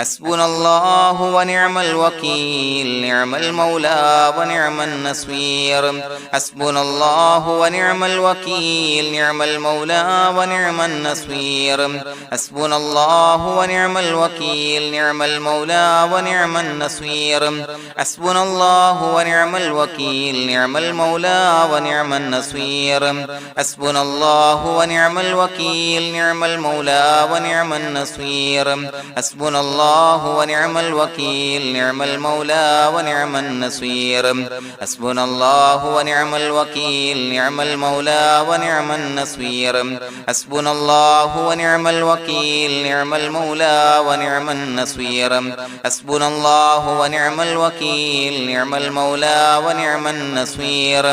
حسبنا الله ونعم الوكيل نعم المولى ونعم النصير حسبنا الله ونعم الوكيل نعم المولى ونعم النصير حسبنا الله ونعم الوكيل نعم المولى ونعم النصير حسبنا الله ونعم الوكيل نعم المولى ونعم النصير حسبنا الله ونعم الوكيل نعم المولى ونعم النصير حسبنا الله ونعم الوكيل نعم المولى ونعم النصير حسبنا الله ونعم الوكيل نعم المولى ونعم النصير حسبنا الله ونعم الوكيل نعم المولى ونعم النصير حسبنا الله ونعم الوكيل نعم المولى ونعم النصير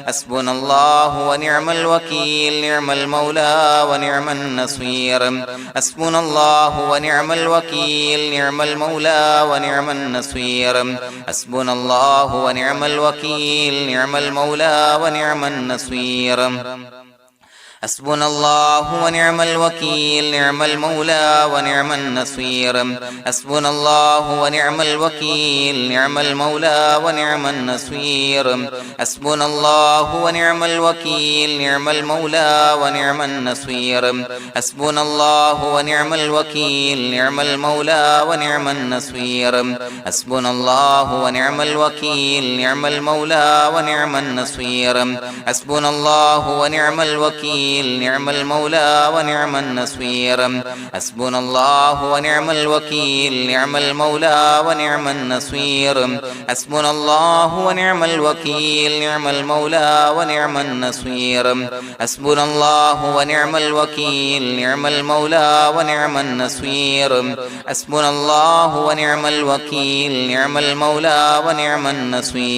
حسبنا الله ونعم الوكيل نعم المولى ونعم النصير حسبنا الله ونعم الوكيل نعم المولى ونعم النصير حسبنا الله ونعم الوكيل نعم المولى ونعم النصير حسبنا الله ونعم الوكيل نعم المولى ونعم النصير حسبنا الله ونعم الوكيل نعم المولى ونعم النصير حسبنا الله ونعم الوكيل نعم المولى ونعم النصير حسبنا الله ونعم الوكيل نعم المولى ونعم النصير حسبنا الله ونعم الوكيل نعم المولى ونعم النصير حسبنا الله ونعم الوكيل نعم المولى ونعم النصير حسبنا الله ونعم الوكيل نعم المولى ونعم النصير حسبنا الله ونعم الوكيل نعم المولى ونعم النصير حسبنا الله ونعم الوكيل نعم المولى ونعم النصير حسبنا الله ونعم الوكيل نعم المولى ونعم النصير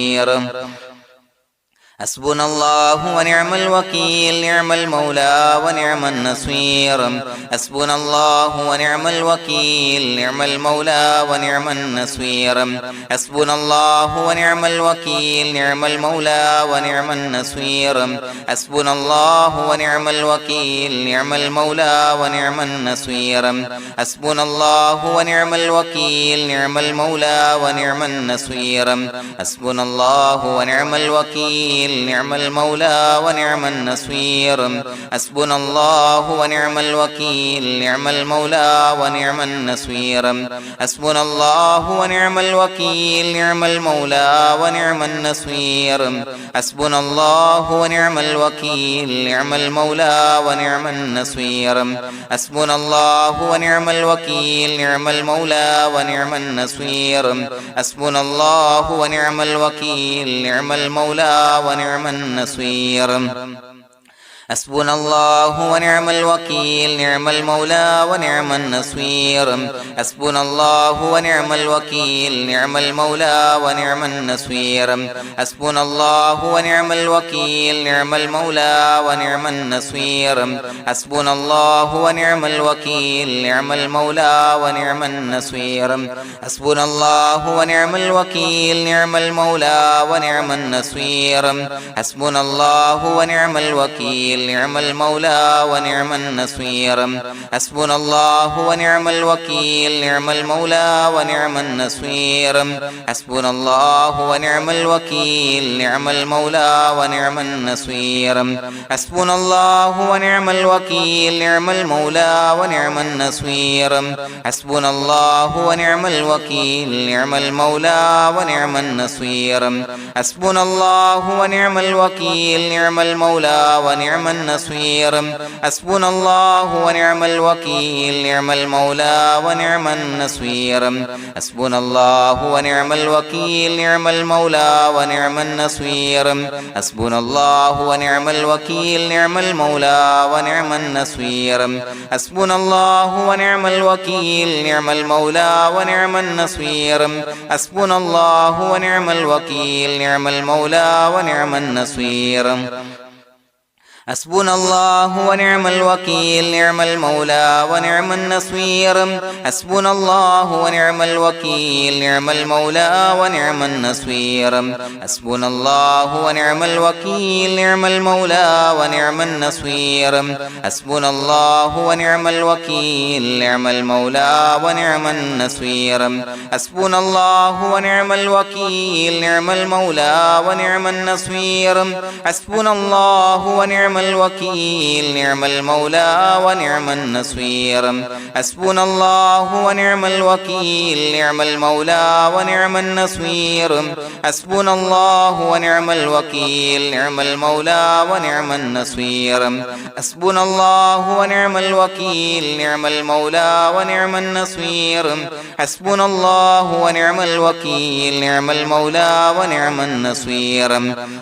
حسبنا الله ونعم الوكيل نعم المولى ونعم النصير حسبنا الله ونعم الوكيل نعم المولى ونعم النصير حسبنا الله ونعم الوكيل نعم المولى ونعم النصير حسبنا الله ونعم الوكيل نعم المولى ونعم النصير حسبنا الله ونعم الوكيل نعم المولى ونعم النصير حسبنا الله ونعم الوكيل نعم المولى ونعم النصير حسبنا الله ونعم الوكيل نعم المولى ونعم النصير حسبنا الله ونعم الوكيل نعم المولى ونعم النصير حسبنا الله ونعم الوكيل نعم المولى ونعم النصير حسبنا الله ونعم الوكيل نعم المولى ونعم النصير حسبنا الله ونعم الوكيل نعم المولى ونعم النصير حسبنا الله ونعم الوكيل نعم المولى ونعم النصير حسبنا الله ونعم الوكيل نعم المولى ونعم النصير حسبنا الله ونعم الوكيل نعم المولى ونعم النصير حسبنا الله ونعم الوكيل نعم المولى ونعم النصير حسبنا الله ونعم الوكيل نعم المولى ونعم النصير حسبنا الله ونعم الوكيل نعم المولى ونعم النصير حسبنا الله ونعم الوكيل نعم المولى ونعم النصير حسبنا الله ونعم الوكيل نعم المولى ونعم النصير حسبنا الله ونعم الوكيل نعم المولى ونعم النصير حسبنا الله ونعم الوكيل نعم المولى ونعم النصير حسبنا الله ونعم الوكيل نعم المولى ونعم النصير حسبنا الله ونعم الوكيل نعم المولى ونعم النصير حسبنا الله ونعم الوكيل نعم المولى ونعم النصير حسبنا الله ونعم الوكيل نعم المولى ونعم النصير حسبنا الله ونعم الوكيل نعم المولى ونعم النصير حسبنا الله ونعم الوكيل نعم المولى ونعم النصير حسبنا الله ونعم الوكيل نعم المولى ونعم النصير حسبنا الله ونعم الوكيل نعم المولى ونعم النصير حسبنا الله ونعم الوكيل نعم المولى ونعم النصير حسبنا الله ونعم الوكيل نعم المولى ونعم النصير حسبنا الله ونعم الوكيل نعم المولى ونعم النصير حسبنا الله ونعم الوكيل نعم المولى ونعم النصير حسبنا الله ونعم الوكيل نعم المولى ونعم النصير حسبنا الله ونعم الوكيل نعم المولى ونعم النصير حسبنا الله ونعم الوكيل نعم المولى ونعم النصير حسبنا الله ونعم الوكيل نعم المولى ونعم النصير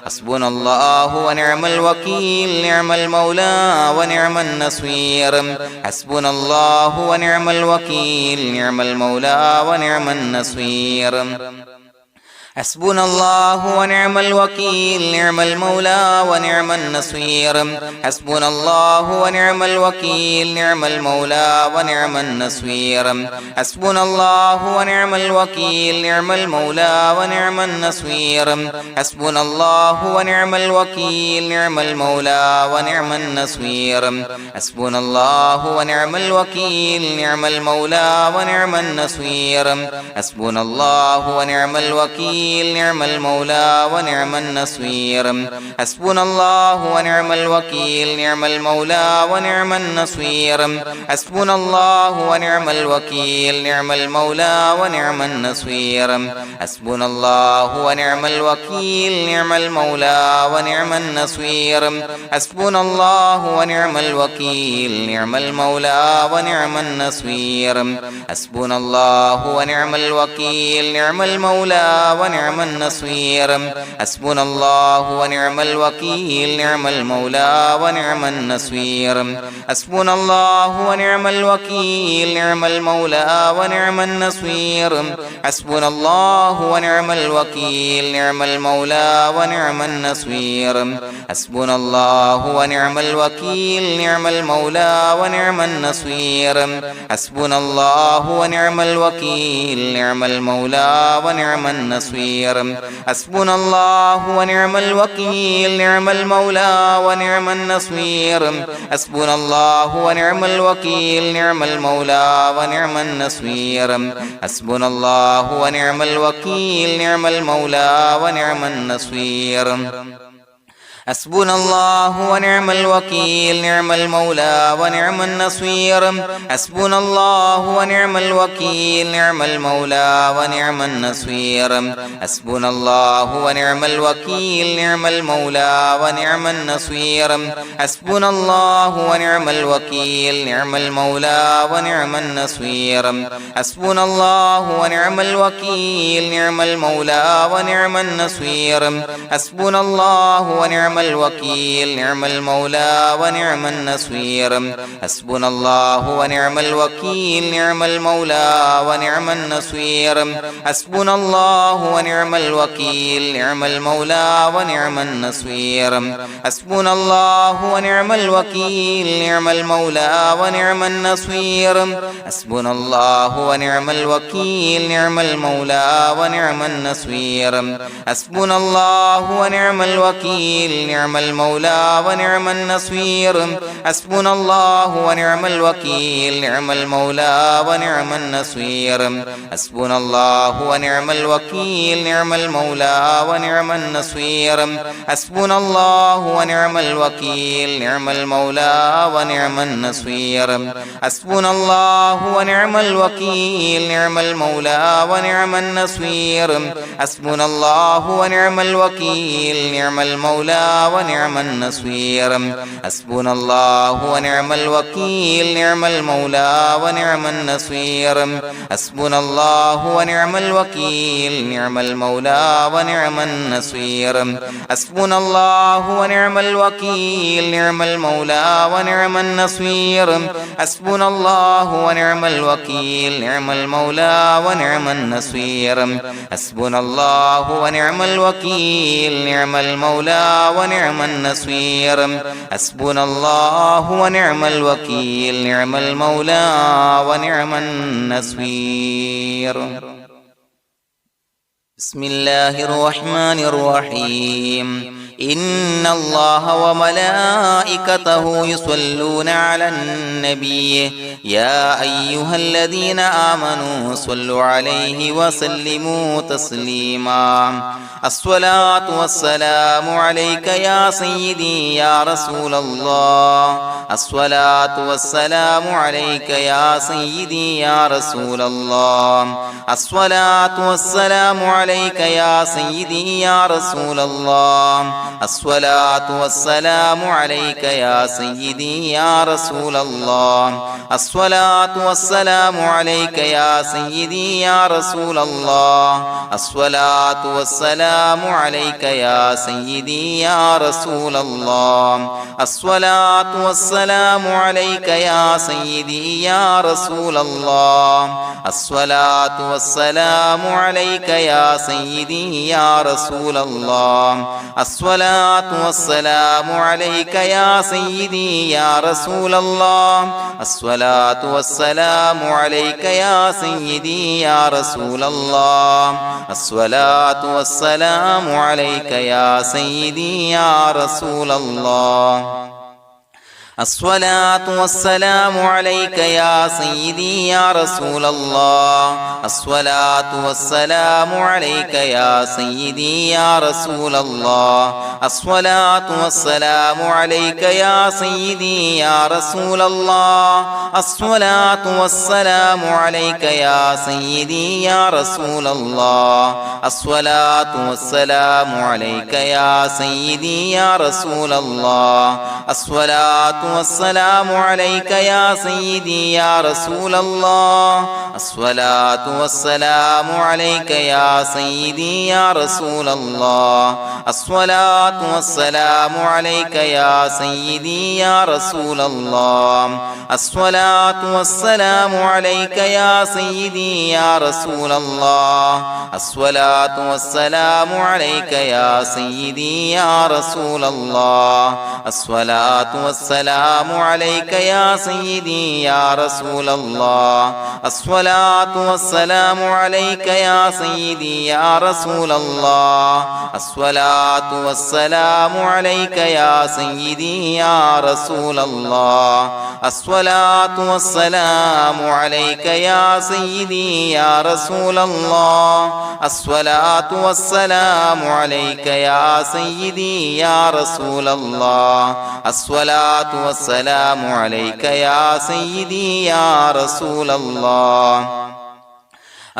حسبنا الله ونعم الوكيل نعم المولى ونعم النصير حسبنا الله ونعم الوكيل نعم المولى ونعم النصير حسبنا الله ونعم الوكيل نعم المولى ونعم النصير حسبنا الله ونعم الوكيل نعم المولى ونعم النصير حسبنا الله ونعم الوكيل نعم المولى ونعم النصير حسبنا الله ونعم الوكيل نعم المولى ونعم النصير حسبنا الله ونعم الوكيل نعم المولى ونعم النصير حسبنا الله ونعم الوكيل نعم المولى ونعم النصير حسبنا الله ونعم الوكيل نعم المولى ونعم النصير حسبنا الله ونعم الوكيل نعم المولى ونعم النصير حسبنا الله ونعم الوكيل نعم المولى ونعم النصير حسبنا الله ونعم الوكيل نعم المولى ونعم النصير حسبنا الله ونعم الوكيل نعم المولى ونعم النصير حسبنا الله ونعم الوكيل نعم المولى ونعم النصير حسبنا الله ونعم الوكيل نعم المولى ونعم النصير حسبنا الله ونعم الوكيل نعم المولى ونعم النصير حسبنا الله ونعم الوكيل نعم المولى ونعم النصير حسبنا الله ونعم الوكيل نعم المولى ونعم النصير حسبنا الله ونعم الوكيل نعم المولى ونعم النصير حسبنا الله ونعم الوكيل نعم المولى ونعم النصير حسبنا الله ونعم الوكيل نعم المولى ونعم النصير حسبنا الله ونعم الوكيل نعم المولى ونعم النصير حسبنا الله ونعم الوكيل نعم المولى ونعم النصير حسبنا الله ونعم الوكيل نعم المولى ونعم النصير حسبنا الله ونعم الوكيل نعم المولى ونعم النصير حسبنا الله ونعم الوكيل نعم المولى ونعم النصير حسبنا الله ونعم الوكيل نعم المولى ونعم النصير حسبنا الله ونعم الوكيل نعم المولى ونعم النصير حسبنا الله ونعم الوكيل نعم المولى ونعم النصير حسبنا الله ونعم الوكيل نعم المولى ونعم النصير حسبنا الله ونعم الوكيل نعم المولى ونعم النصير حسبنا الله ونعم الوكيل نعم المولى ونعم النصير حسبنا الله ونعم الوكيل نعم المولى ونعم النصير حسبنا الله ونعم الوكيل نعم المولى ونعم النصير حسبنا الله ونعم الوكيل نعم المولى ونعم النصير حسبنا الله ونعم الوكيل نعم المولى ونعم النصير حسبنا الله ونعم الوكيل نعم المولى ونعم النصير حسبنا الله ونعم الوكيل نعم المولى ونعم النصير حسبنا الله ونعم الوكيل نعم المولى ونعم النصير حسبنا الله ونعم الوكيل نعم المولى ونعم النصير حسبنا الله ونعم الوكيل نعم المولى ونعم النصير حسبنا الله ونعم الوكيل نعم المولى ونعم النصير حسبنا الله ونعم الوكيل نعم المولى ونعم النصير بسم الله الرحمن الرحيم إن الله وملائكته يصلون على النبي يا أيها الذين آمنوا صلوا عليه وسلموا تسليما الصلاة والسلام عليك يا سيدي يا رسول الله الصلاة والسلام عليك يا سيدي يا رسول الله الصلاة والسلام عليك يا سيدي يا رسول الله الصلاة والسلام عليك يا سيدي يا رسول الله الصلاة والسلام عليك يا سيدي يا رسول الله الصلاة والسلام عليك يا سيدي يا رسول الله الصلاة والسلام عليك يا سيدي يا رسول الله الصلاة والسلام عليك يا سيدي يا رسول الله الصلاة والسلام عليك يا سيدي يا رسول الله الصلاة والسلام عليك يا سيدي يا رسول الله الصلاة والسلام عليك يا سيدي يا رسول الله الصلاة والسلام عليك يا سيدي يا رسول الله الصلاة والسلام عليك يا سيدي يا رسول الله الصلاة والسلام عليك يا سيدي يا رسول الله الصلاة والسلام عليك يا سيدي يا رسول الله الصلاة والسلام عليك يا سيدي يا رسول الله الصلاة والسلام عليك يا سيدي يا رسول الله الصلاة والسلام عليك يا سيدي يا رسول الله الصلاة والسلام عليك يا سيدي يا رسول الله الصلاة والسلام عليك يا سيدي يا رسول الله الصلاة والسلام عليك يا سيدي يا رسول الله الصلاة والسلام عليك يا سيدي يا رسول الله الصلاة والسلام عليك يا سيدي يا رسول الله الصلاة والسلام عليك يا سيدي يا رسول الله الصلاة والسلام عليك يا سيدي يا رسول الله الصلاة والسلام عليك يا سيدي يا رسول الله الصلاة والسلام عليك يا سيدي يا رسول الله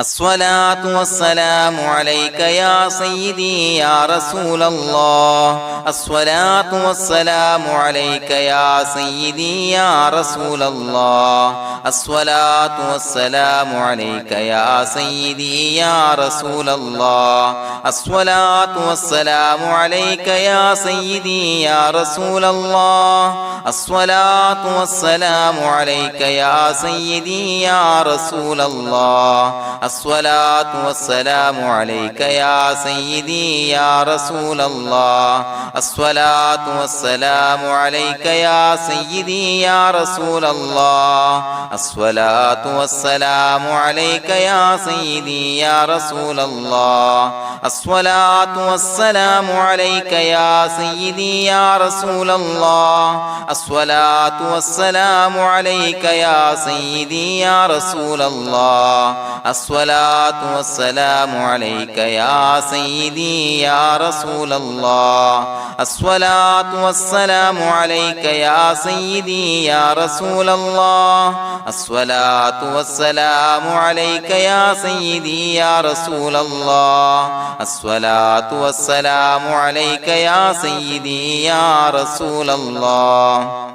الصلاة والسلام عليك يا سيدي يا رسول الله الصلاة والسلام عليك يا سيدي يا رسول الله الصلاة والسلام عليك يا سيدي يا رسول الله الصلاة والسلام عليك يا سيدي يا رسول الله الصلاة والسلام عليك يا سيدي يا رسول الله الصلاة والسلام عليك يا سيدي يا رسول الله الصلاة والسلام عليك يا سيدي يا رسول الله الصلاة والسلام عليك يا سيدي يا رسول الله الصلاة والسلام عليك يا سيدي يا رسول الله الصلاة والسلام عليك يا سيدي يا رسول الله الصلاة والسلام عليك يا سيدي يا رسول الله الصلاة والسلام عليك يا سيدي يا رسول الله الصلاة والسلام عليك يا سيدي يا رسول الله الصلاة والسلام عليك يا سيدي يا رسول الله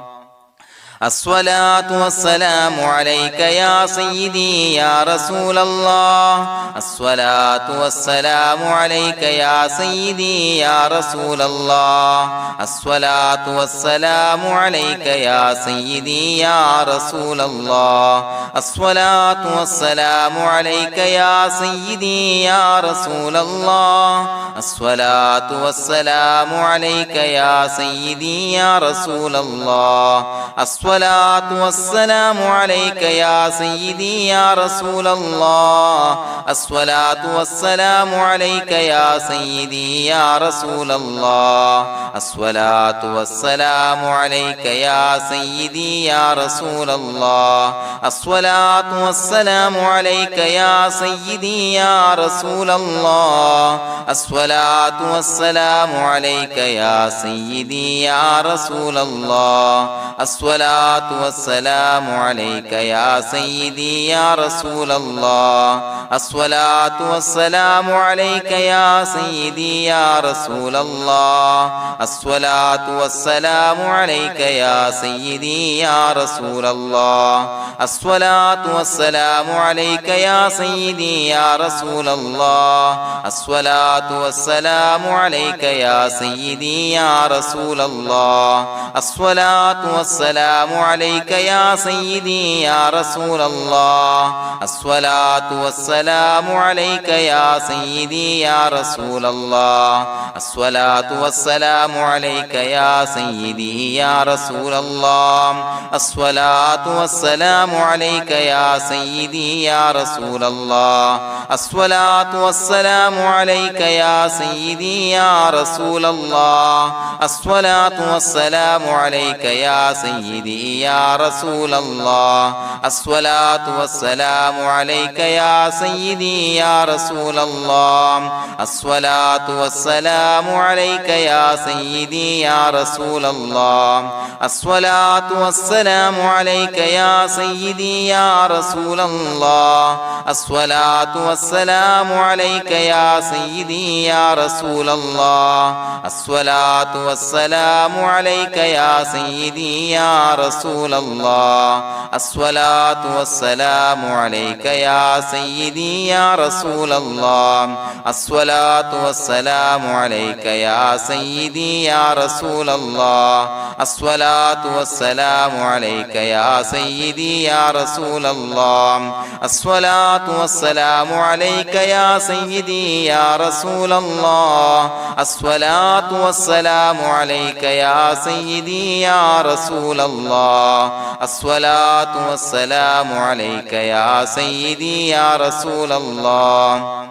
الصلاة والسلام عليك يا سيدي يا رسول الله الصلاة والسلام عليك يا سيدي يا رسول الله الصلاة والسلام عليك يا سيدي يا رسول الله الصلاة والسلام عليك يا سيدي يا رسول الله الصلاة والسلام عليك يا سيدي يا رسول الله الصلاة والسلام عليك يا سيدي يا رسول الله الصلاة والسلام عليك يا سيدي يا رسول الله الصلاة والسلام عليك يا سيدي يا رسول الله الصلاة والسلام عليك يا سيدي يا رسول الله الصلاة والسلام عليك يا سيدي يا رسول الله الصلاة والسلام عليك يا سيدي يا رسول الله الصلاة والسلام عليك يا سيدي يا رسول الله الصلاة والسلام عليك يا سيدي يا رسول الله الصلاة والسلام عليك يا سيدي يا رسول الله الصلاة والسلام عليك يا سيدي يا رسول الله الصلاة والسلام عليك يا سيدي يا رسول الله الصلاة والسلام عليك يا سيدي يا رسول الله الصلاة والسلام عليك يا سيدي يا رسول الله الصلاة والسلام عليك يا سيدي يا رسول الله الصلاة والسلام عليك يا سيدي يا رسول الله الصلاة والسلام عليك يا سيدي يا رسول الله الصلاة والسلام عليك يا سيدي يا رسول الله الصلاة والسلام عليك يا سيدي يا رسول الله الصلاة والسلام عليك يا سيدي يا رسول الله الصلاة والسلام عليك يا سيدي يا رسول الله الصلاة والسلام عليك يا سيدي يا رسول الله الصلاة والسلام عليك يا سيدي يا رسول الله الصلاة والسلام عليك يا سيدي يا رسول الله الصلاة والسلام عليك يا سيدي يا رسول الله الصلاة والسلام عليك يا سيدي يا رسول الله الصلاة والسلام عليك يا سيدي يا رسول الله الصلاة والسلام عليك يا سيدي يا رسول الله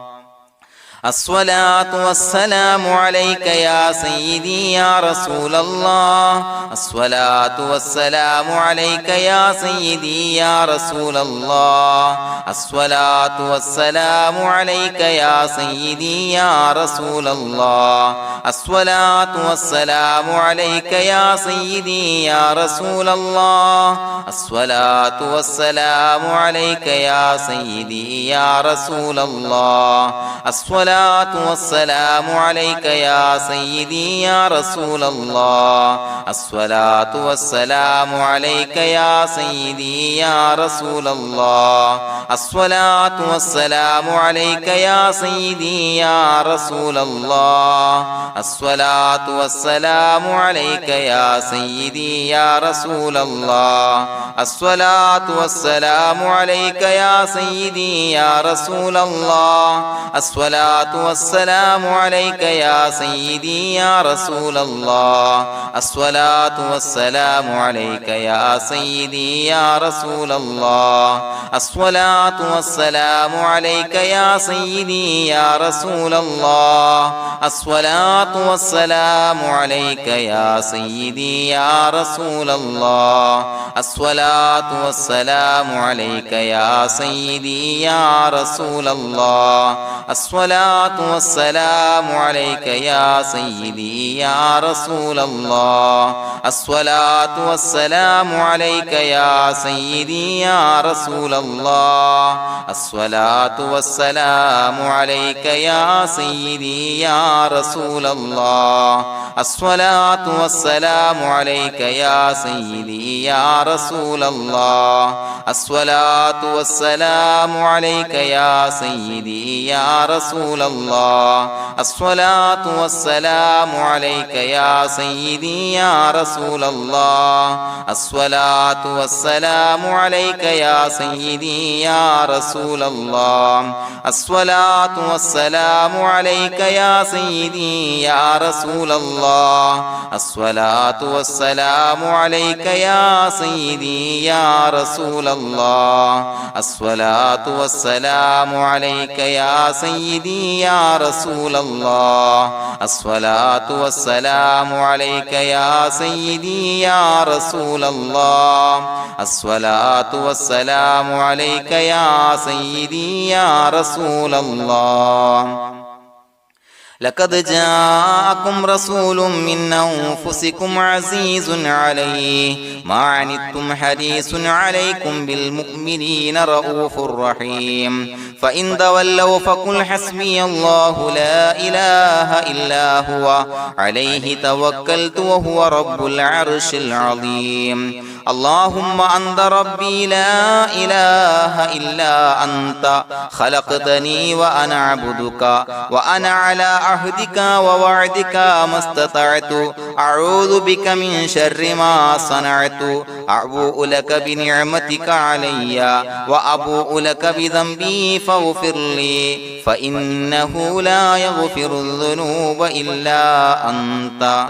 الصلاة والسلام عليك يا سيدي يا رسول الله الصلاة والسلام عليك يا سيدي يا رسول الله الصلاة والسلام عليك يا سيدي يا رسول الله الصلاة والسلام عليك يا سيدي يا رسول الله الصلاة والسلام عليك يا سيدي يا رسول الله الصلاة والسلام عليك يا سيدي يا رسول الله الصلاة والسلام عليك يا سيدي يا رسول الله الصلاة والسلام عليك يا سيدي يا رسول الله الصلاة والسلام عليك يا سيدي يا رسول الله الصلاة والسلام عليك يا سيدي يا رسول الله الصلاة والسلام عليك يا سيدي يا رسول الله الصلاة والسلام عليك يا سيدي يا رسول الله الصلاة والسلام عليك يا سيدي يا رسول الله الصلاة والسلام عليك يا سيدي يا رسول الله الصلاة والسلام عليك يا سيدي يا رسول الله الصلاة الصلاة والسلام عليك يا سيدي يا رسول الله الصلاة والسلام عليك يا سيدي يا رسول الله الصلاة والسلام عليك يا سيدي يا رسول الله الصلاة والسلام عليك يا سيدي يا رسول الله الصلاة والسلام عليك يا سيدي يا رسول الله الصلاة والسلام عليك يا سيدي يا رسول الله الصلاة والسلام عليك يا سيدي يا رسول الله الصلاة والسلام عليك يا سيدي يا رسول الله الصلاة والسلام عليك يا سيدي يا رسول الله الصلاة والسلام عليك يا سيدي يا رسول الله الصلاة والسلام عليك يا سيدي يا رسول الله الصلاة والسلام عليك يا سيدي يا رسول الله لقد جاءكم رسول من أنفسكم عزيز عليه ما عنتم حريص عليكم بالمؤمنين رؤوف رحيم فإن تولوا فقل حسبي الله لا إله إلا هو عليه توكلت وهو رب العرش العظيم اللهم أنت ربي لا إله إلا أنت خلقتني وأنا عبدك وأنا على عهدك ووعدك ما استطعت أعوذ بك من شر ما صنعت أبوء لك بنعمتك علي وأبوء لك بذنبي فاغفر لي فإنه لا يغفر الذنوب إلا أنت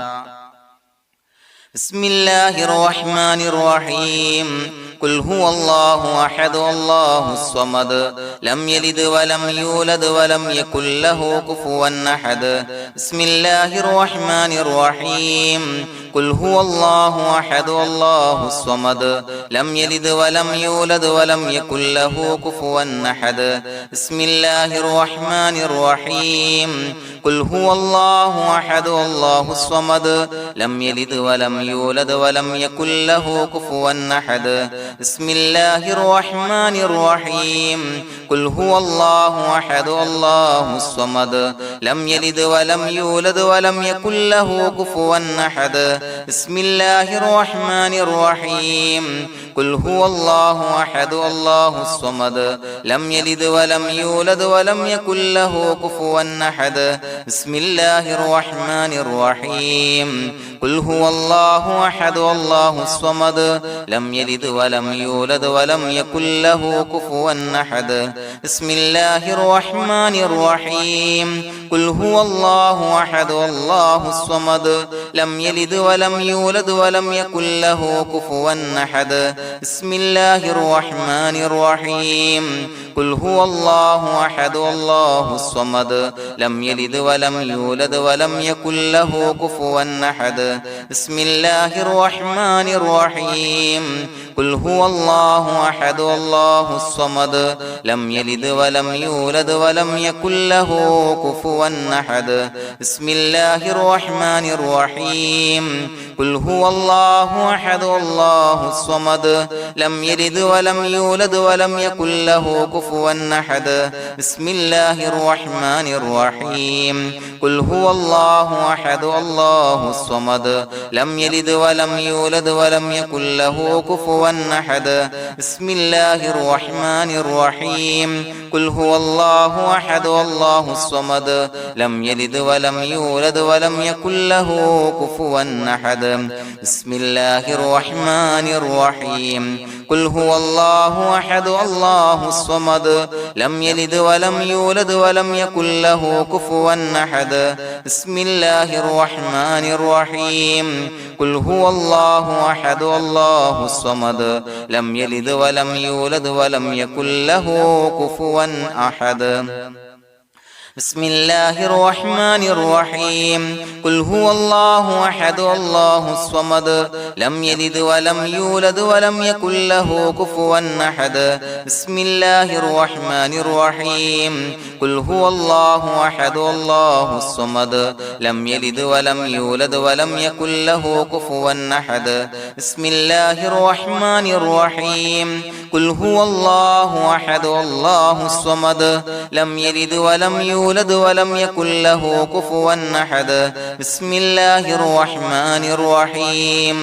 بسم الله الرحمن الرحيم قل هو الله أحد الله الصمد لم يلد ولم يولد ولم يكن له كفوا أحد بسم الله الرحمن الرحيم قل هو الله أحد الله الصمد لم يلد ولم يولد ولم يكن له كفوا أحد بسم الله الرحمن الرحيم قل هو الله أحد الله الصمد لم يلد ولم يولد ولم يكن له كفوا أحد بسم الله الرحمن الرحيم قل هو الله أحد الله الصمد لم يلد ولم يولد ولم يكن له كفوا أحد بسم الله الرحمن الرحيم قل هو الله أحد الله الصمد لم يلد ولم يولد ولم يكن له كفوا أحد بسم الله الرحمن الرحيم قل هو الله أحد الله الصمد لم يلد ولم يولد ولم يكن له كفوا أحد بسم الله الرحمن الرحيم قل هو الله أحد الله الصمد لم يلد ولم يولد ولم يكن له كفوا أحد بسم الله الرحمن الرحيم قل هو الله أحد الله الصمد لم يلد ولم يولد ولم يكن له كفوا أحد بسم الله الرحمن الرحيم قل هو الله أحد الله الصمد لم يلد ولم يولد ولم يكن له كفوا أحد بسم الله الرحمن الرحيم قل هو الله أحد الله الصمد لم يلد ولم يولد ولم يكن له كفوا أحد بسم الله الرحمن الرحيم قل هو الله أحد الله الصمد لم يلد ولم يولد ولم يكن له كفوا أحد بسم الله الرحمن الرحيم قل هو الله أحد الله الصمد لم يلد ولم يولد ولم يكن له كفوا أحد بسم الله الرحمن الرحيم قل هو الله أحد الله الصمد لم يلد ولم يولد ولم يكن له كفوا أحد بسم الله الرحمن الرحيم قل هو الله أحد الله الصمد لم يلد ولم يولد ولم يكن له كفوا أحد بسم الله الرحمن الرحيم قل هو الله أحد الله الصمد لم يلد ولم يولد ولم يكن له كفوا أحد بسم الله الرحمن الرحيم قل هو الله أحد الله الصمد لم يلد ولم يولد ولم يكن له كفوا أحد بسم الله الرحمن الرحيم قل هو الله أحد الله الصمد لم يلد ولم يولد ولم يكن له كفوا أحد بسم الله الرحمن الرحيم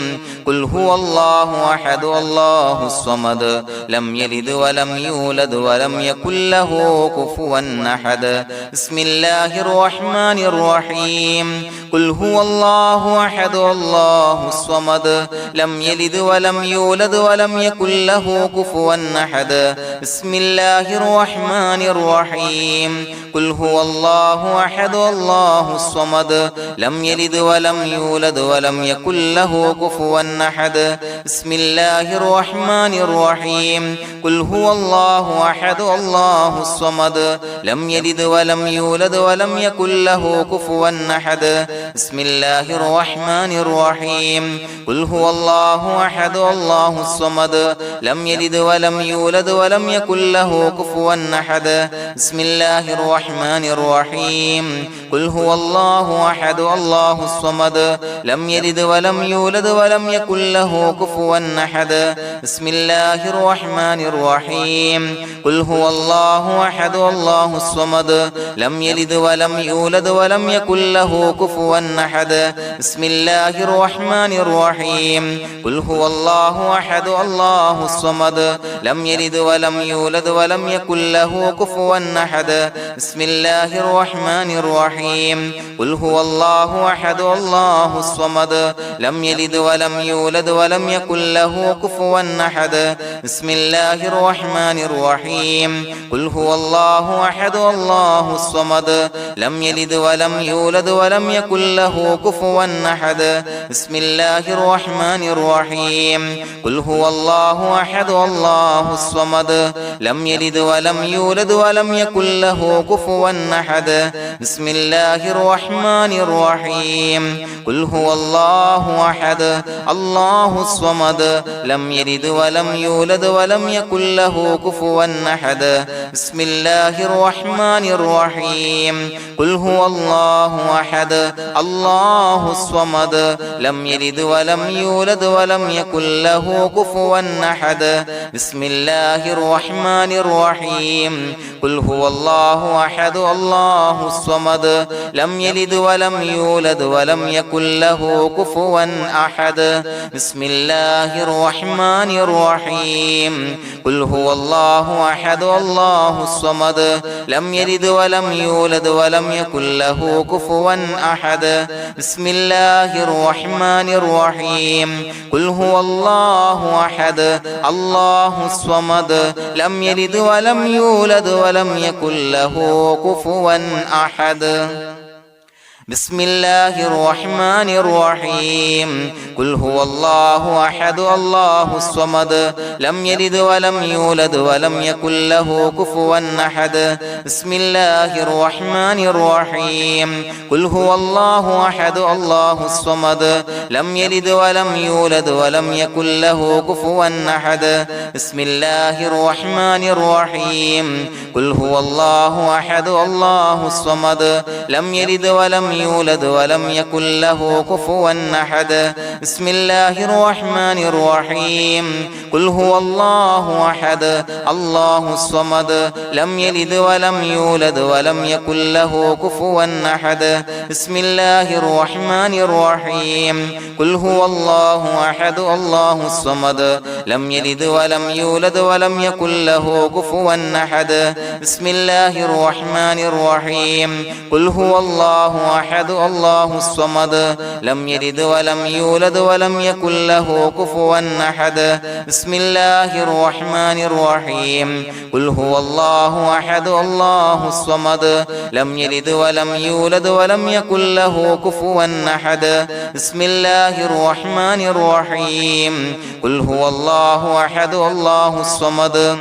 قل هو الله أحد الله الصمد لم يلد ولم يولد ولم يكن له كفوا أحد بسم الله الرحمن الرحيم قل هو الله أحد الله الصمد لم يلد ولم يولد ولم يكن له كفوا أحد بسم الله الرحمن الرحيم قل هو الله أحد الله الصمد لم يلد ولم يولد ولم يكن له كفوا أحد بسم الله الرحمن الرحيم قل هو الله أحد الله الصمد لم يلد ولم يولد ولم يكن له كفوا أحد بسم الله الرحمن الرحيم قل هو الله أحد الله الصمد لم يلد ولم يولد ولم يكن له كفوا أحد بسم الله الرحمن الرحيم قل هو الله أحد الله الصمد لم يلد ولم يولد ولم يكن له كفوا أحد بسم الله الرحمن الرحيم قل هو الله أحد الله الصمد لم يلد ولم يولد ولم يكن له كفوا أحد بسم الله الرحمن الرحيم قل هو الله أحد الله الصمد لم يلد ولم يولد ولم يكن له كفوا أحد بسم الله الرحمن الرحيم قل هو الله أحد الله الصمد لم يلد ولم يولد ولم يكن له كفوا أحد بسم الله الرحمن الرحيم قل هو الله أحد الله الصمد لم يلد ولم يولد ولم يكن له كفوا أحد بسم الله الرحمن الرحيم قل هو الله أحد الله الصمد لم يلد ولم يولد ولم يكن له كفوا أحد بسم الله الرحمن الرحيم قل هو الله أحد الله الصمد لم يلد ولم يولد ولم يكن له كفوا أحد بسم الله الرحمن الرحيم قل هو الله أحد الله الصمد لم يلد ولم يولد ولم يكن له كفوا أحد بسم الله الرحمن الرحيم قل هو الله أحد الله الصمد لم يلد ولم يولد ولم يكن له كفوا أحد بسم الله الرحمن الرحيم قل هو الله أحد الله الصمد لم يلد ولم يولد ولم يكن له كفوا أحد بسم الله الرحمن الرحيم قل هو الله أحد الله الصمد لم يلد ولم يولد ولم يكن له كفوا أحد بسم الله الرحمن الرحيم قل هو الله أحد الله الصمد لم يلد ولم يولد ولم يكن له كفوا أحد بسم الله الرحمن الرحيم قل هو الله أحد الله الصمد لم يلد ولم يولد ولم يكن له كفوا أحد بسم الله الرحمن الرحيم قل هو الله أحد الله الصمد لم يلد ولم يولد ولم يكن له كفوا أحد بسم الله الرحمن الرحيم قل هو الله أحد الله الصمد لم يلد ولم يولد ولم يكن له كفوا أحد بسم الله الرحمن الرحيم قل هو الله أحد الله الصمد لم يلد ولم يولد ولم يكن له كفوا أحد بسم الله الرحمن الرحيم قل هو الله أحد الله الصمد لم يلد ولم يولد ولم يكن له كفوا أحد بسم الله الرحمن الرحيم قل هو الله أحد الله الصمد لم يلد ولم يولد ولم يكن له كفوا أحد بسم الله الرحمن الرحيم قل هو الله أحد الله الصمد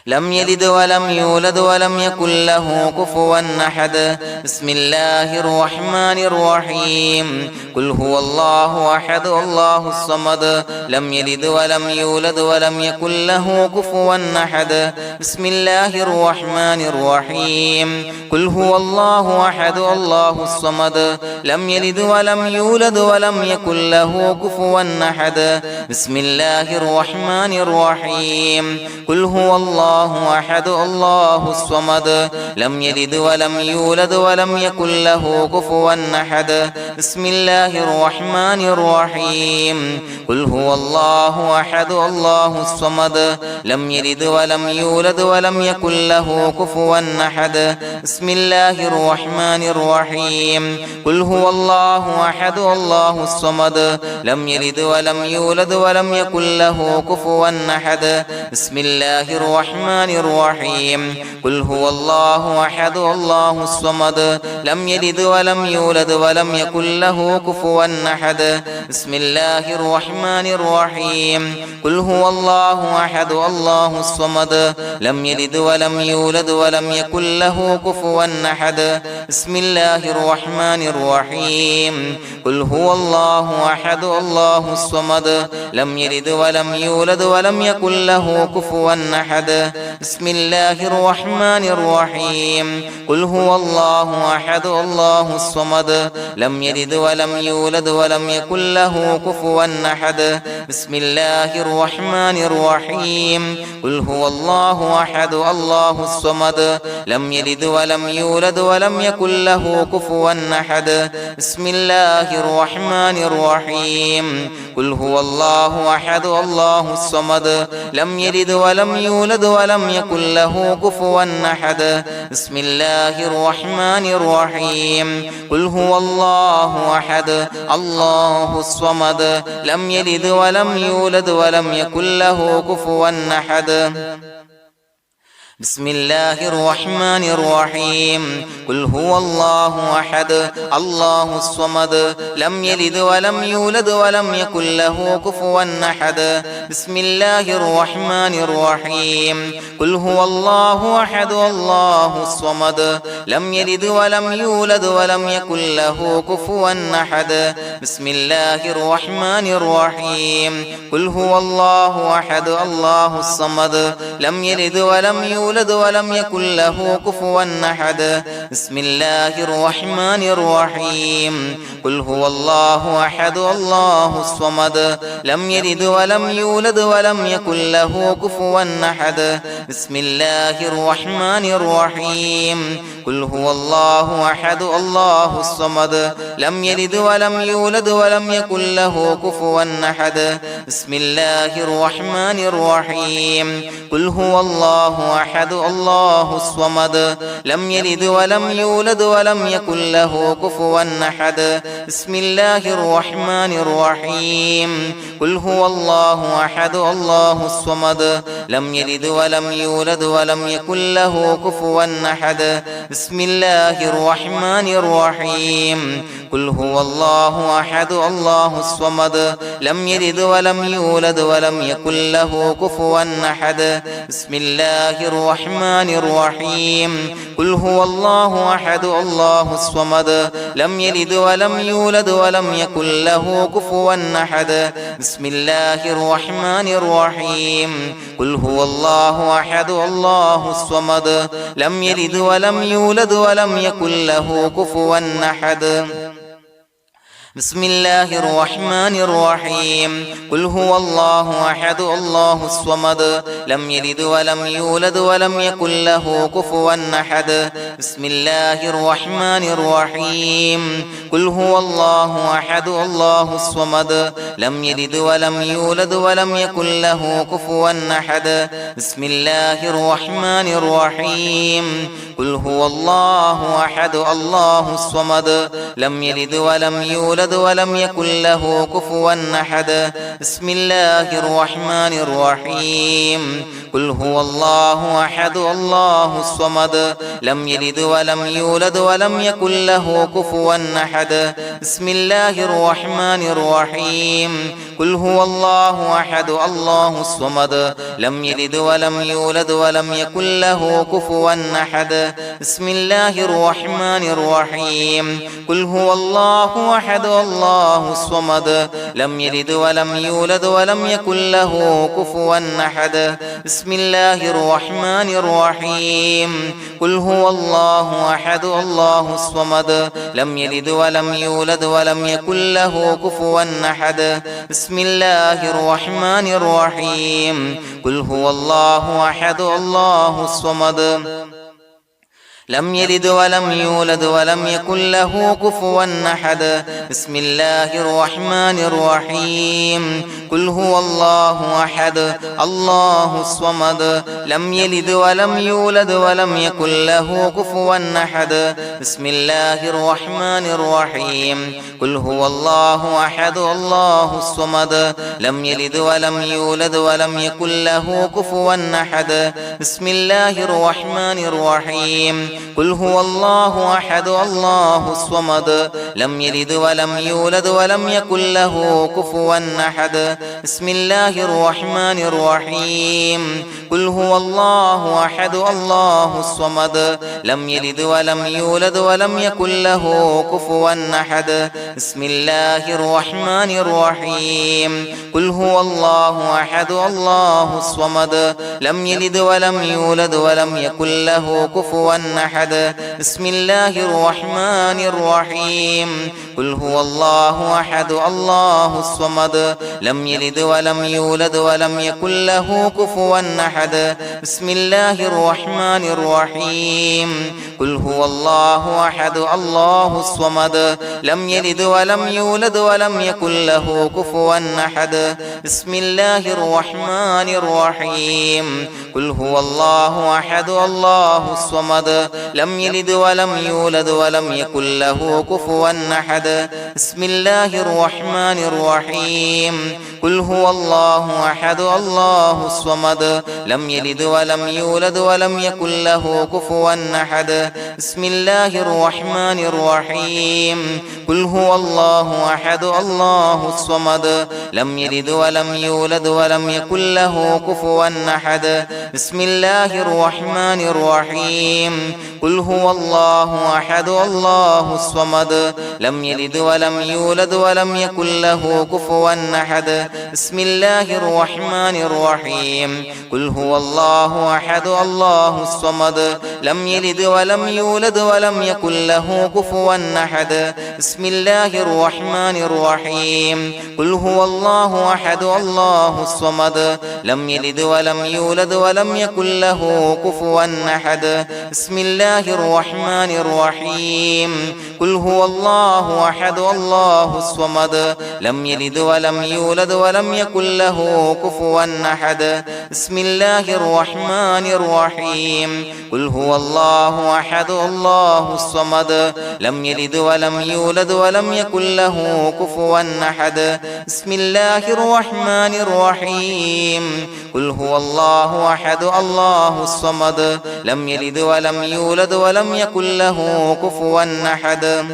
لم يلد ولم يولد ولم يكن له كفوا أحد بسم الله الرحمن الرحيم قل هو الله أحد الله الصمد لم يلد ولم يولد ولم يكن له كفوا أحد بسم الله الرحمن الرحيم قل هو الله أحد الله الصمد لم يلد ولم يولد ولم يكن له كفوا أحد بسم الله الرحمن الرحيم قل هو الله أحد الله الصمد لم يلد ولم يولد ولم يكن له كفوا أحد بسم الله الرحمن الرحيم قل هو الله أحد الله الصمد لم يلد ولم يولد ولم يكن له كفوا أحد بسم الله الرحمن الرحيم قل هو الله أحد الله الصمد لم يلد ولم يولد ولم يكن له كفوا أحد بسم الله الرحمن الرحيم قل هو الله أحد الله الصمد لم يلد ولم يولد ولم يكن له كفوا أحد بسم الله الرحمن الرحيم قل هو الله أحد الله الصمد لم يلد ولم يولد ولم يكن له كفوا أحد بسم الله الرحمن الرحيم قل هو الله أحد الله الصمد لم يلد ولم يولد ولم يكن له كفوا أحد بسم الله الرحمن الرحيم قل هو الله أحد الله الصمد لم يلد ولم يولد ولم يكن له كفوا أحد بسم الله الرحمن الرحيم قل هو الله أحد الله الصمد لم يلد ولم يولد ولم يكن له كفوا أحد بسم الله الرحمن الرحيم قل هو الله أحد الله الصمد لم يلد ولم يولد ولم يكن له كفوا أحد بسم الله الرحمن الرحيم قل هو الله أحد الله الصمد لم يلد ولم يولد ولم يكن له كفوا أحد بسم الله الرحمن الرحيم قل هو الله أحد الله الصمد لم يلد ولم يولد ولم يكن له كفوا أحد بسم الله الرحمن الرحيم قل هو الله أحد الله الصمد لم يلد ولم يولد ولم يكن له كفوا أحد بسم الله الرحمن الرحيم قل هو الله أحد الله الصمد لم يلد ولم يولد ولم يكن له كفوا أحد بسم الله الرحمن الرحيم قل هو الله أحد الله الصمد لم يلد ولم يولد ولم يكن له كفوا أحد بسم الله الرحمن الرحيم قل هو الله أحد الله الصمد لم يلد ولم يولد ولم يكن له كفوا أحد بسم الله الرحمن الرحيم قل هو الله أحد الله الصمد لم يلد ولم يولد ولم يكن له كفوا أحد بسم الله الرحمن الرحيم قل هو الله أحد الله الصمد لم يلد ولم يولد ولم يكن له كفوا أحد بسم الله الرحمن الرحيم قل هو الله أحد الله الصمد لم يلد ولم يولد ولم يكن له كفوا أحد بسم الله الرحمن الرحيم قل هو الله أحد الله الصمد لم يلد ولم يولد ولم يكن له كفوا أحد بسم الله الرحمن الرحيم قل هو الله أحد الله الصمد لم يلد ولم يولد ولم يكن له كفوا أحد بسم الله الرحمن الرحيم قل هو الله أحد الله الصمد لم يلد ولم يولد ولم يكن له كفوا أحد بسم الله الرحمن الرحيم قل هو الله أحد الله الصمد لم يلد ولم يولد ولم يكن له كفوا أحد بسم الله الرحمن الرحيم قل هو الله أحد الله الصمد لم يلد ولم يولد يولد ولم يكن له كفوا أحد بسم الله الرحمن الرحيم قل هو الله أحد الله الصمد لم يلد ولم يولد ولم يكن له كفوا أحد بسم الله الرحمن الرحيم قل هو الله أحد الله الصمد لم يلد ولم يولد ولم يكن له كفوا أحد بسم الله الرحمن الرحيم قل هو الله أحد الله الصمد لم يلد ولم يولد ولم يكن له كفوا أحد بسم الله الرحمن الرحيم قل هو الله أحد الله الصمد لم يلد ولم يولد ولم يكن له كفوا أحد بسم الله الرحمن الرحيم قل هو الله أحد الله الصمد لم يلد ولم يولد ولم يكن له كفوا أحد بسم الله الرحمن الرحيم قل هو الله أحد الله الصمد لم يلد ولم يولد ولم يكن له كفوا أحد بسم الله الرحمن الرحيم قل هو الله أحد الله الصمد لم يلد ولم يولد ولم يكن له كفوا أحد بسم الله الرحمن الرحيم قل هو الله أحد الله الصمد لم يلد ولم يولد ولم يكن له كفوا أحد بسم الله الرحمن الرحيم قل هو الله أحد الله الصمد لم يلد ولم يولد ولم يكن له كفوا أحد بسم الله الرحمن الرحيم قل هو الله أحد الله الصمد لم يلد ولم يولد ولم يكن له كفوا أحد بسم الله الرحمن الرحيم قل هو الله أحد الله الصمد لم يلد ولم يولد ولم يكن له كفوا أحد بسم الله الرحمن الرحيم قل هو الله أحد الله الصمد لم يلد ولم يولد ولم يكن له كفوا أحد بسم الله الرحمن الرحيم قل هو الله أحد الله الصمد لم يلد ولم يولد ولم يكن له كفوا أحد بسم الله الرحمن الرحيم قل هو الله أحد الله الصمد لم يلد ولم يولد ولم يكن له كفوا أحد بسم الله الرحمن الرحيم قل هو الله أحد الله الصمد لم يلد ولم يولد ولم يكن له كفوا أحد بسم الله الرحمن الرحيم قل هو الله أحد الله الصمد لم يلد ولم يولد ولم يكن له كفوا أحد بسم الله الرحمن الرحيم قل هو الله أحد الله الصمد لم يلد ولم يولد ولم يكن له كفوا أحد بسم الله الرحمن الرحيم قل هو الله أحد الله الصمد لم يلد ولم يولد ولم يكن له كفوا أحد بسم الله الرحمن الرحيم قل هو الله أحد الله الصمد لم يلد ولم يولد ولم يكن له كفوا أحد بسم الله الرحمن الرحيم قل هو الله أحد الله الصمد لم يلد ولم يولد ولم يكن له كفوا أحد بسم الله الرحمن الرحيم قل هو الله أحد الله الصمد لم يلد ولم يولد ولم يكن له كفوا أحد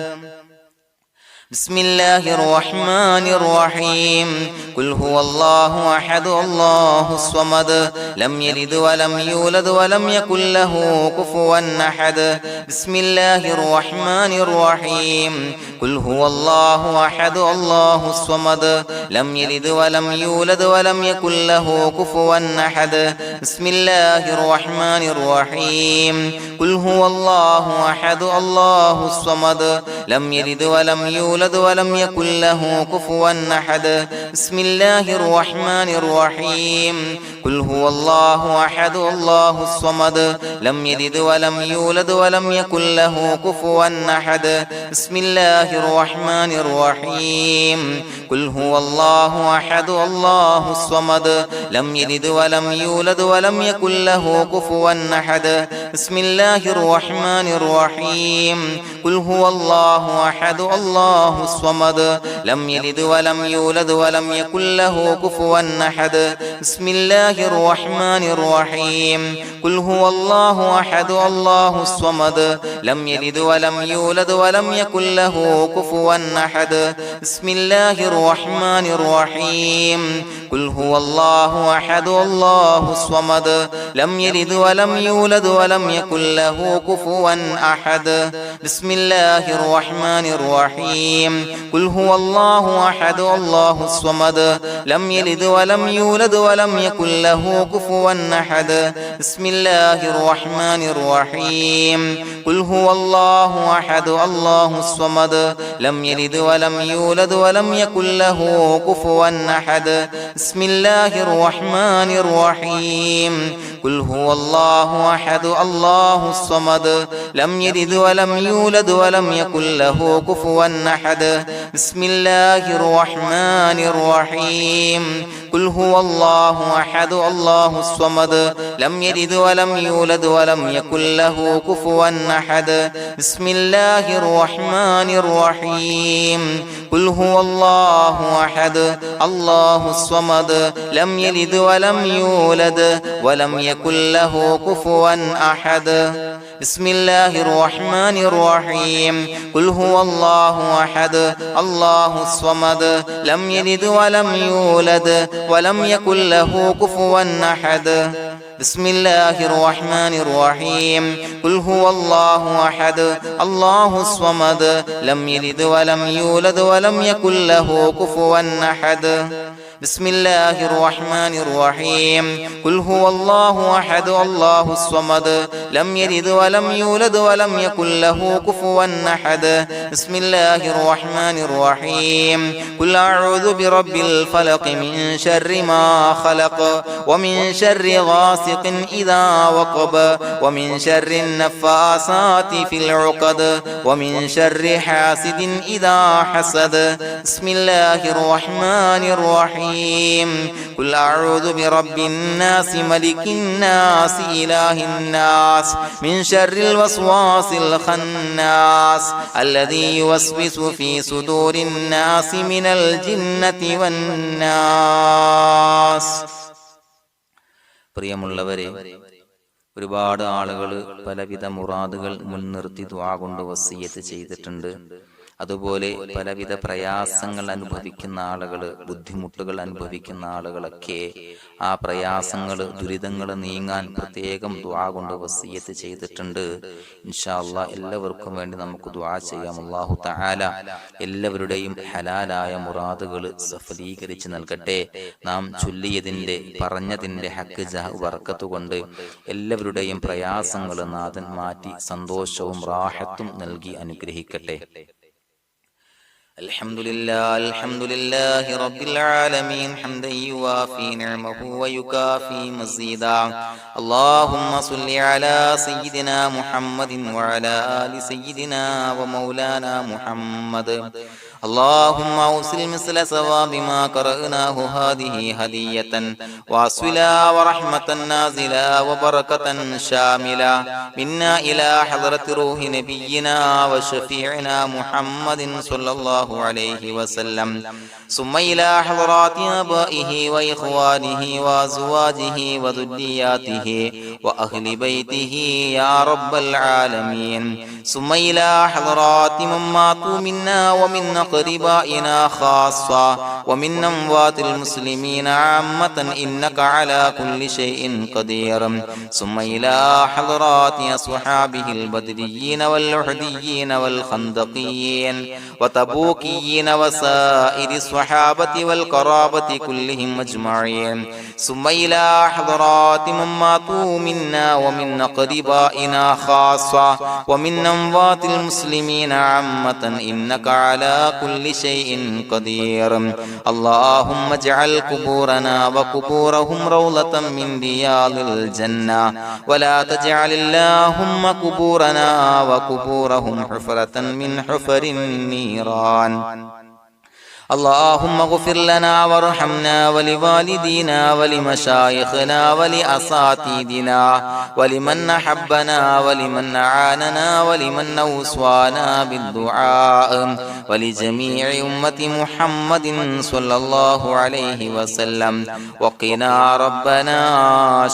بسم الله الرحمن الرحيم قل هو الله أحد الله الصمد لم يلد ولم يولد ولم يكن له كفوا أحد بسم الله الرحمن الرحيم قل هو الله أحد الله الصمد لم يلد ولم يولد ولم يكن له كفوا أحد بسم الله الرحمن الرحيم قل هو الله أحد الله الصمد لم يلد ولم يولد ولم يكن له كفوا أحد بسم الله الرحمن الرحيم قل هو الله أحد الله الصمد لم يلد ولم يولد ولم يكن له كفوا أحد بسم الله الرحمن الرحيم قل هو الله أحد الله الصمد لم يلد ولم يولد ولم يكن له كفوا أحد بسم الله الرحمن الرحيم قل هو الله الله أحد الله الصمد لم يلد ولم يولد ولم يكن له كفوا أحد بسم الله الرحمن الرحيم قل هو الله أحد الله الصمد لم يلد ولم يولد ولم يكن له كفوا أحد بسم الله الرحمن الرحيم قل هو الله أحد الله الصمد لم يلد ولم يولد ولم يكن له كفوا أحد بسم الله الرحمن الرحيم قل هو الله أحد الله الصمد لم يلد ولم يولد ولم يكن له كفوا أحد بسم الله الرحمن الرحيم قل هو الله أحد الله الصمد لم يلد ولم يولد ولم يكن له كفوا أحد بسم الله الرحمن الرحيم قل هو الله أحد الله الصمد لم يلد ولم يولد ولم يكن له كفوا أحد بسم الله الرحمن الرحيم قل هو الله أحد الله الصمد لم يلد ولم يولد ولم يكن له كفوا أحد بسم الله الرحمن الرحيم قل هو الله أحد الله الصمد لم يلد ولم يولد ولم يكن له كفوا أحد بسم الله الرحمن الرحيم قل هو الله أحد الله الصمد لم يلد ولم يولد ولم يكن له كفوا أحد بسم الله الرحمن الرحيم قل هو الله أحد الله الصمد لم يلد ولم يولد ولم يكن له كفوا أحد بسم الله الرحمن الرحيم قل هو الله أحد الله الصمد لم يلد ولم يولد ولم يكن له كفوا أحد بسم الله الرحمن الرحيم قل أعوذ برب الفلق من شر ما خلق ومن شر غاسق إذا وقب ومن شر النفاثات في العقد ومن شر حاسد إذا حسد بسم الله الرحمن الرحيم قل أعوذ برب الناس ملك الناس إله الناس من شر الوسواس الخناس الذي يوسوس في صدور الناس من الجنة والناس. പ്രിയമുള്ളവരെ, ഒരുപാട് ആളുകൾ പലവിധ മുറാദുകൾ മുൻനിർത്തി ദുആ കൊണ്ട് വസിയ്യത്ത് ചെയ്തിട്ടുണ്ട്. അതുപോലെ പലവിധ പ്രയാസങ്ങൾ അനുഭവിക്കുന്ന ആളുകൾ, ബുദ്ധിമുട്ടുകൾ അനുഭവിക്കുന്ന ആളുകളൊക്കെ ആ പ്രയാസങ്ങൾ, ദുരിതങ്ങൾ നീങ്ങാൻ പ്രത്യേകം ദുആ കൊണ്ട് വസിയ്യത്ത് ചെയ്തിട്ടുണ്ട്. ഇൻഷാ അല്ലാഹ് എല്ലാവർക്കും വേണ്ടി നമുക്ക് ദുആ ചെയ്യാം. അല്ലാഹു തആല എല്ലാവരുടെയും ഹലാലായ മുറാദുകൾ സഫലീകരിച്ച് നൽകട്ടെ. നാം ചൊല്ലിയതിന്റെ, പറഞ്ഞതിന്റെ ഹക്ക് ജാഹ് ബർക്കത്ത് കൊണ്ട് എല്ലാവരുടെയും പ്രയാസങ്ങൾ നാഥൻ മാറ്റി സന്തോഷവും റാഹത്തും നൽകി അനുഗ്രഹിക്കട്ടെ. الحمد لله رب العالمين حمدا يوافي نعمه ويكافي مزيدا. اللهم صل على سيدنا محمد وعلى آل سيدنا ومولانا محمد. اللهم أوصل مثل ثواب ما قرأناه هذه هدية واصلا ورحمة نازلا وبركة شاملة منا إلى حضرة روح نبينا وشفيعنا محمد صلى الله عليه وسلم، ثم إلى حضرات آبائه وإخوانه وأزواجه وذرياته وأهل بيته يا رب العالمين، ثم إلى حضرات من ماتوا منا ومن أقربائنا خاصة ومن أموات المسلمين عامة إنك على كل شيء قدير، ثم إلى حضرات أصحابه البدريين والأحديين والخندقيين وتبوكيين وسائر الصحابة والقرابة كلهم أجمعين، ثم إلى حضرات من ماتوا منا ومن أقربائنا خاصة ومن أموات المسلمين عامة إنك على كل شيء قدير. اللهم اجعل قبورنا وقبورهم روضة من رياض الجنة، ولا تجعل اللهم قبورنا وقبورهم حفرة من حفر النيران. اللهم اغفر لنا وارحمنا ولوالدينا ولمشايخنا ولأساتذتنا ولمن أحبنا ولمن أعاننا ولمن أوصانا بالدعاء ولجميع أمة محمد صلى الله عليه وسلم وقنا ربنا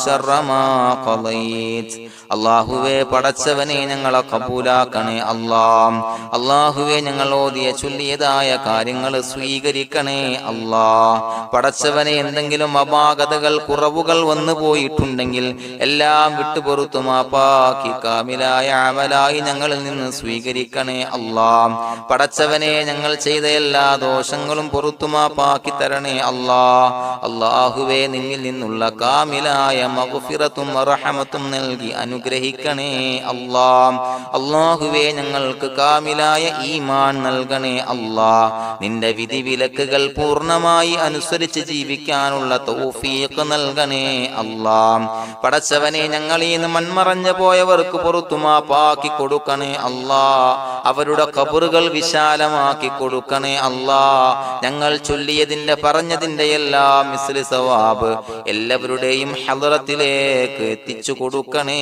شر ما قضيت. അള്ളാഹുവേ പടച്ചവനെ ഞങ്ങളെ കബൂലാക്കണേ അല്ലാഹ്. അള്ളാഹുവേ ഞങ്ങൾ ഓതിയ ചൊല്ലിയതായ കാര്യങ്ങൾ സ്വീകരിക്കണേ അല്ലാഹ്. പടച്ചവനെ എന്തെങ്കിലും അപാകതകൾ കുറവുകൾ വന്നു പോയിട്ടുണ്ടെങ്കിൽ എല്ലാം വിട്ടുപൊറുത്തു മാപ്പാക്കി കാമിലായ അമലായി ഞങ്ങളിൽ നിന്ന് സ്വീകരിക്കണേ അല്ലാഹ്. പടച്ചവനെ ഞങ്ങൾ ചെയ്ത എല്ലാ ദോഷങ്ങളും പൊറുത്തു മാപ്പാക്കി തരണേ അല്ലാഹ്. അള്ളാഹുവേ നിന്നിൽ നിന്നുള്ള കാമിലായ മഗ്ഫിറത്തും റഹമത്തും നൽകി അനുഗ്രഹിക്കണേ അല്ലാഹ്. അല്ലാഹുവേ ഞങ്ങൾക്ക് കാമിലായ ഈമാൻ നൽകണേ അല്ലാഹ്. നിന്റെ വിധി വിലക്കുകൾ പൂർണ്ണമായി അനുസരിച്ച് ജീവിക്കാനുള്ള തൗഫീഖ് നൽകണേ അല്ലാഹ്. പടച്ചവനെ ഞങ്ങളിൽ നിന്ന് മൺമറഞ്ഞു പോയവർക്ക് പുറത്തു മാപ്പാക്കി കൊടുക്കണേ അല്ലാഹ്. അവരുടെ ഖബറുകൾ വിശാലമാക്കി കൊടുക്കണേ അല്ലാഹ്. ഞങ്ങൾ ചൊല്ലിയതിന്റെ പറഞ്ഞതിന്റെ എല്ലാം മിസ്ലി സവാബ് എല്ലാവരുടെയും ഹളറത്തിലേക്ക് എത്തിച്ചു കൊടുക്കണേ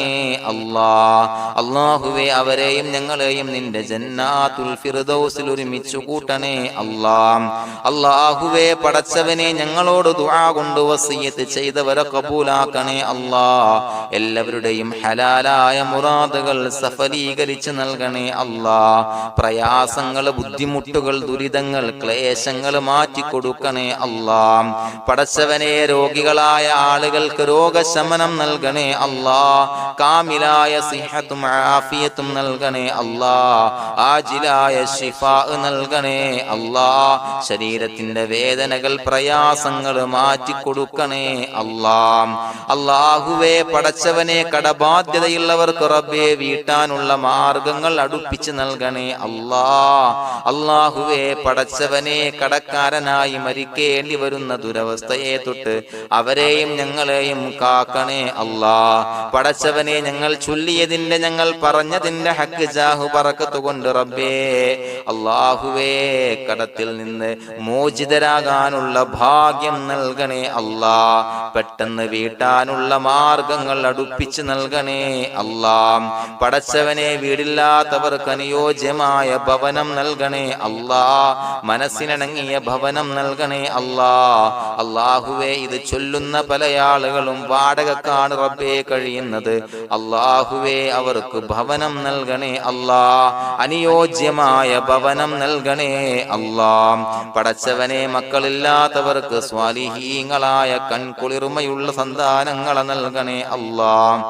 അല്ലാഹ്. അല്ലാഹുവേ അവരെയും ഞങ്ങളെയും നിന്റെ ജന്നാത്തുൽ ഫിർദൗസിൽ ഒരുമിച്ചു കൂട്ടണേ അല്ലാഹ്. അല്ലാഹുവേ പടച്ചവനെ ഞങ്ങളോട് ദുആ കൊണ്ട് വസിയത്ത് ചെയ്തവരെ കബൂലാക്കണേ അല്ലാഹ്. എല്ലാവരുടെയും ഹലാലായ മുറാദുകൾ സഫലീകരിച്ച് നൽകണേ അല്ലാഹ്. പ്രയാസങ്ങൾ, ബുദ്ധിമുട്ടുകൾ, ദുരിതങ്ങൾ, ക്ലേശങ്ങൾ മാറ്റിക്കൊടുക്കണേ അല്ലാഹ്. പടച്ചവനെ രോഗികളായ ആളുകൾക്ക് രോഗശമനം നൽകണേ അല്ലാഹ്. കാമിലായ സിഹത്തും ആഫിയത്തും നൽകണേ അല്ലാഹ്. ആജിലായ ശിഫാ നൽകണേ അല്ലാഹ്. ശരീരത്തിന്റെ വേദനകൾ, പ്രയാസങ്ങൾ മാറ്റിക്കൊടുക്കണേ അല്ലാഹ്. അല്ലാഹുവേ പടച്ചവനെ കടബാധ്യതയുള്ളവർക്ക് റബ്ബേ വീട്ടാനുള്ള മാർഗങ്ങൾ അടുപ്പിച്ച് നൽകണേ അല്ലാഹ്. അല്ലാഹുവേ പടച്ചവനെ കടക്കാരനായി മരിക്കേണ്ടി വരുന്ന ദുരവസ്ഥയെ തൊട്ട് അവരെയും ഞങ്ങളെയും കാക്കണേ അല്ലാഹ്. പടച്ചവനെ ഞങ്ങൾ ചൊല്ലിയതിന്റെ, ഞങ്ങൾ പറഞ്ഞതിന്റെ ഹക്ക് ജാഹു ബറക്കത്ത് കൊണ്ട് റബ്ബേ അല്ലാഹുവേ കടത്തിൽ നിന്ന് മോചിതരാകാനുള്ള ഭാഗ്യം നൽകണേ അല്ലാഹ്. പെട്ടെന്ന് വീട്ടാനുള്ള മാർഗങ്ങൾ അടുപ്പിച്ച് നൽകണേ അല്ലാഹ്. പടച്ചവനെ വീടില്ലാത്തവർക്ക് അനുയോജ്യമായ ഭവനം നൽകണേ അല്ലാഹ്. മനസ്സിനിണങ്ങിയ ഭവനം നൽകണേ അല്ലാഹ്. അല്ലാഹുവേ ഇത് ചൊല്ലുന്ന പല ആളുകളും വാടകക്കാണ് റബ്ബേ കഴിയുന്നത്. അല്ലാഹുവേ അവർക്ക് ഭവനം നൽകണേ അല്ലാഹ്. അനുയോജ്യമായ ഭവനം നൽകണേ അല്ലാഹ്. പടച്ചവനെ മക്കളില്ലാത്തവർക്ക് സ്വാലിഹീങ്ങളായ കൺകുളിർമയുള്ള സന്താനങ്ങളെ നൽകണേ അല്ലാഹ്.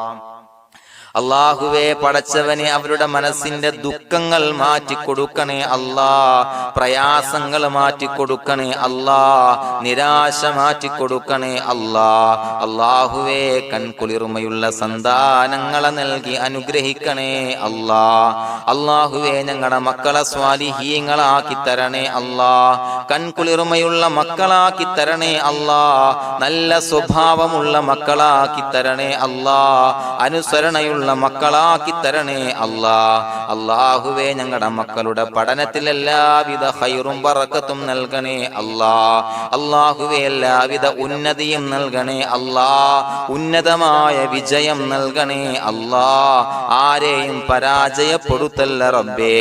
അല്ലാഹുവേ പടച്ചവനെ അവരുടെ മനസ്സിന്റെ ദുഃഖങ്ങൾ മാറ്റിക്കൊടുക്കണേ അല്ലാഹ്. പ്രയാസങ്ങൾ മാറ്റിക്കൊടുക്കണേ അല്ലാഹ്. നിരാശ മാറ്റിക്കൊടുക്കണേ അല്ലാഹ്. അല്ലാഹുവേ കൺകുളിർമയുള്ള സന്താനങ്ങളെ നൽകി അനുഗ്രഹിക്കണേ അല്ലാഹ്. അല്ലാഹുവേ ഞങ്ങളുടെ മക്കളെ സ്വാലിഹീങ്ങളാക്കി തരണേ അല്ലാഹ്. കൺകുളിർമയുള്ള മക്കളാക്കി തരണേ അല്ലാഹ്. നല്ല സ്വഭാവമുള്ള മക്കളാക്കി തരണേ അല്ലാഹ്. അനുസരണയുള്ള മക്കളാക്കി തരണേ അല്ലാഹ്. അല്ലാഹുവേ ഞങ്ങളുടെ മക്കളുടെ പഠനത്തിൽ എല്ലാവിധ ഖൈറും ബറക്കത്തും നൽകണേ അല്ലാഹ്. അല്ലാഹുവേ എല്ലാവിധ ഉന്നതിയും നൽകണേ അല്ലാഹ്. ഉന്നതമായ വിജയം നൽകണേ അല്ലാഹ്. ആരെയും പരാജയപ്പെടുത്തല്ല റബ്ബേ.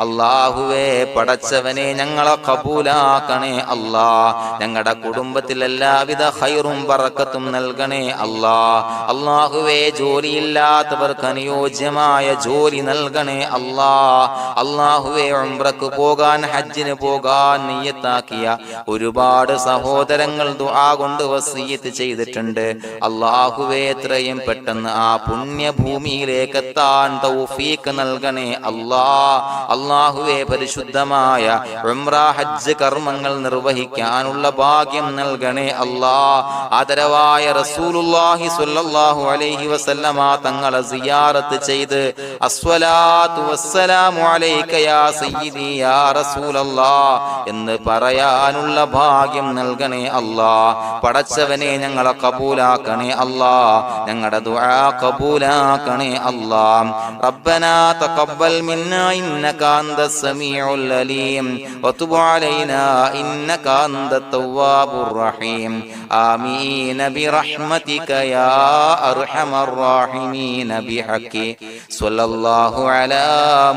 അല്ലാഹുവേ പടച്ചവനെ ഞങ്ങളെ കബൂലാക്കണേ അല്ലാഹ്. ഞങ്ങളുടെ കുടുംബത്തിൽ എല്ലാവിധ ഖൈറും ബറക്കത്തും നൽകണേ അല്ലാഹ്. അല്ലാഹുവേ ജോലിയില്ലാത്ത അനുയോജ്യമായ ജോലി നൽകണേ അല്ലാഹ്. അല്ലാഹുവേ ഉംറക്ക് പോകാൻ, ഹജ്ജിന് പോകാൻ നിയ്യത്താക്കിയ ഒരുപാട് സഹോദരങ്ങൾ ദുആ കൊണ്ട് വസിയത്ത് ചെയ്തിട്ടുണ്ട്. അല്ലാഹുവേ എത്രയും പെട്ടെന്ന് ആ പുണ്യഭൂമിയിലേക്ക് എത്താൻ തൗഫീഖ് നൽകണേ അല്ലാഹ്. അല്ലാഹുവേ പരിശുദ്ധമായ ഉംറ ഹജ്ജ് കർമ്മങ്ങൾ നിർവഹിക്കാനുള്ള ഭാഗ്യം നൽകണേ അല്ലാഹ്. ആദരവായ റസൂലുള്ളാഹി സ്വല്ലല്ലാഹു അലൈഹി വസല്ലമ തങ്ങളെ സിയാറത്ത് ചെയ്ത് അസ്സലാത്തു വസ്സലാമു അലൈക യാ സയ്യിദി യാ റസൂലല്ലാഹ് എന്ന് പറയാനുള്ള ഭാഗ്യം നൽകണേ അല്ലാഹ്. പടച്ചവനെ ഞങ്ങളെ കബൂലാക്കണേ അല്ലാഹ്, ഞങ്ങളുടെ ദുആ കബൂലാക്കണേ അല്ലാഹ്. റബ്ബനാ തഖബ്ബൽ മിന്നാ ഇന്നക അന്തസ് സമീഉൽ അലീം വതുബ് അലൈനാ ഇന്നക അന്തത് തവ്വാബുർ റഹീം. ആമീൻ ബിറഹ്മതിക യാ അർഹമർ റഹീമീൻ ബിഹഖി സ്വല്ലല്ലാഹു അലാ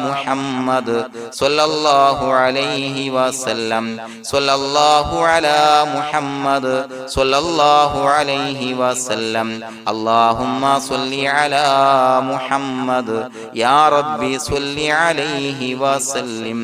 മുഹമ്മദ് സ്വല്ലല്ലാഹു അലൈഹി വസല്ലം സ്വല്ലല്ലാഹു അലാ മുഹമ്മദ് സ്വല്ലല്ലാഹു അലൈഹി വസല്ലം. അല്ലാഹുമ്മ സ്വല്ലി അലാ മുഹമ്മദ് യാ റബ്ബി സ്വല്ലി അലൈഹി വസല്ലം.